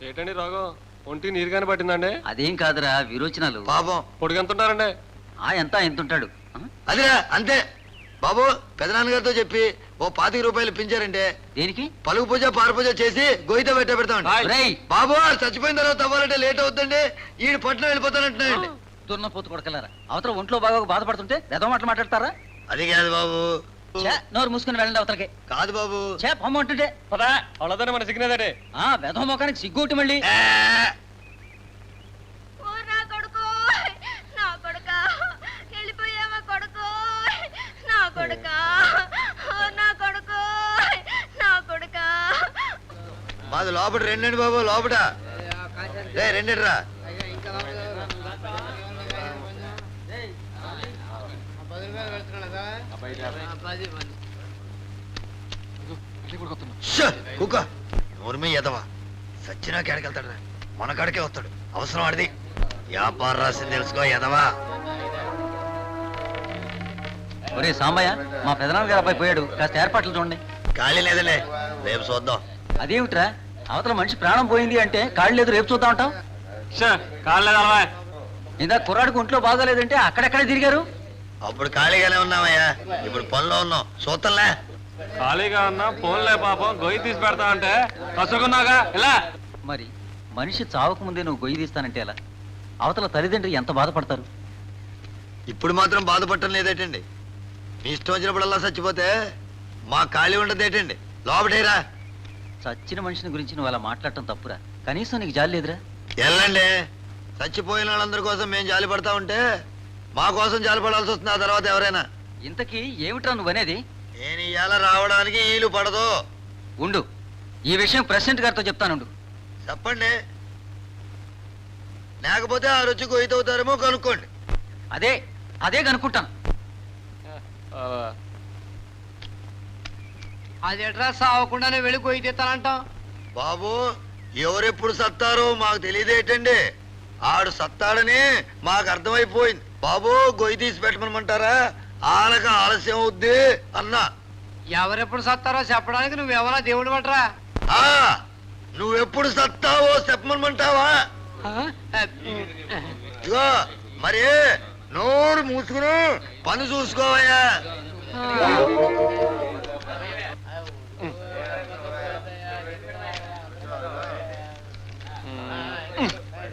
ఏంటండి రోగం? ఒంటి నీరుగానే పట్టిందండి? అదేం కాదురా, విరోచనాలు. పాపం. పొడిగి ఎంత ఉంటారండి? ఎంత ఉంటాడు? అదిరా అంతే బాబు. పెదనాన్నగారితో చెప్పి ఓ 25 రూపాయలు ఇప్పించారంటే దేనికి? పలుగు పూజ పార పూజ చేసి గొయ్యితో పెడతామండి. బాబు చచ్చిపోయిన తర్వాత అవ్వాలంటే లేట్ అవుతుందండి. ఈ పట్నం వెళ్ళిపోతానంటున్నాయండి. దున్నపోతు కొడకలారా, అవతల ఒంట్లో బాగా బాధపడుతుంటే వెధవ మాటలు మాట్లాడతారా? అది కాదు బాబు. నోరు మూసుకుని వెళ్ళండి అవతలకి. కాదు బాబు. పొమ్మ అంటుంటే పదా అవ్వదని మన సిగ్నేదండి. వెధవ మొఖానికి సిగ్గుటి మళ్ళీ. మాది లోపల రెండండి బాబు. లోపల రెండండి రా. కుక్క నోరుమే ఎదవా. సచ్చినా కేడకెళ్తాడు, మన కాడికే వస్తాడు. అవసరం ఆడిది. వ్యాపార రాసింది తెలుసుకో ఎదవా. ఒరే సాంబయ్య, మా పెదనాన్న గారు అబ్బాయి పోయాడు, కాస్త ఏర్పాట్లు చూడండి. ఖాళీ లేదులే, రేపు చూద్దాం. అదేమిట్రా, అవతల మనిషి ప్రాణం పోయింది అంటే కాళ్ళు లేదు, రేపు చూద్దాం అంటావు? ఇందా కుర్రాడికి ఒంట్లో బాగోలేదంటే అక్కడెక్కడే తిరిగారు. అప్పుడు ఖాళీగానే ఉన్నామయ్యా, ఇప్పుడు పనిలో ఉన్నాం. చూద్దాంలే. ఖాళీగా ఉన్నా ఫోన్లే పాపం. గొయ్యి తీసి పెడతా అంటే కసుకున్నాగా ఇలా. మరి మనిషి చావక ముందే నువ్వు గొయ్యి తీస్తానంటే ఎలా? అవతల తల్లిదండ్రులు ఎంత బాధపడతారు? ఇప్పుడు మాత్రం బాధపడటం లేదేటండి. మీ ఇష్టం వచ్చినప్పుడల్లా చచ్చిపోతే మా ఖాళీ ఉండదేటండి. లోపటేరా. చచ్చిన మనిషిని గురించి నువ్వు అలా మాట్లాడటం తప్పురా. కనీసం నీకు జాలి లేదురా? వెళ్ళండి. చచ్చిపోయిన వాళ్ళందరి కోసం మేము జాలి పడతా ఉంటే మా కోసం జాలి పడాల్సి వస్తుంది ఆ తర్వాత ఎవరైనా. ఇంతకీ ఏమిట్రా నువ్వనేది? నేను ఇవాళ రావడానికి వీలు పడదు. ఉండు, ఈ విషయం ప్రెసిడెంట్ గారితో చెప్తానుండు. చెప్పండి, లేకపోతే ఆ రుచి గొయ్యితవుతారేమో కనుక్కోండి. అదే కనుక్కుంటాను. అది అడ్రస్ అవ్వకుండానే వెళ్ళి గొయ్యి తీస్తానంటాం. బాబు ఎవరెప్పుడు సత్తారో మాకు తెలియదేటండి. ఆడు సత్తాడని మాకు అర్థమైపోయింది. బాబు గొయ్యి తీసి పెట్టమనమంటారా? ఆనక ఆలస్యం అవుద్ది అన్నా. ఎవరెప్పుడు సత్తారో చెప్పడానికి నువ్వెవరా దేవుడు పట్టరా? నువ్వెప్పుడు సత్తావో చెప్పమనమంటావా? ఇగో మరి నోరు మూసుకుని పని చూసుకోవయ్యా.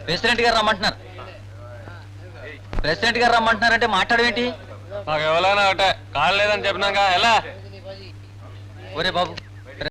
ప్రెసిడెంట్ గారు రమ్మంటున్నారంటే మాట్లాడేంటి? మాకు ఎవరైనా ఒకటే కాళ్ళు లేదని చెప్పినాక ఎలా? ఒరే బాబు,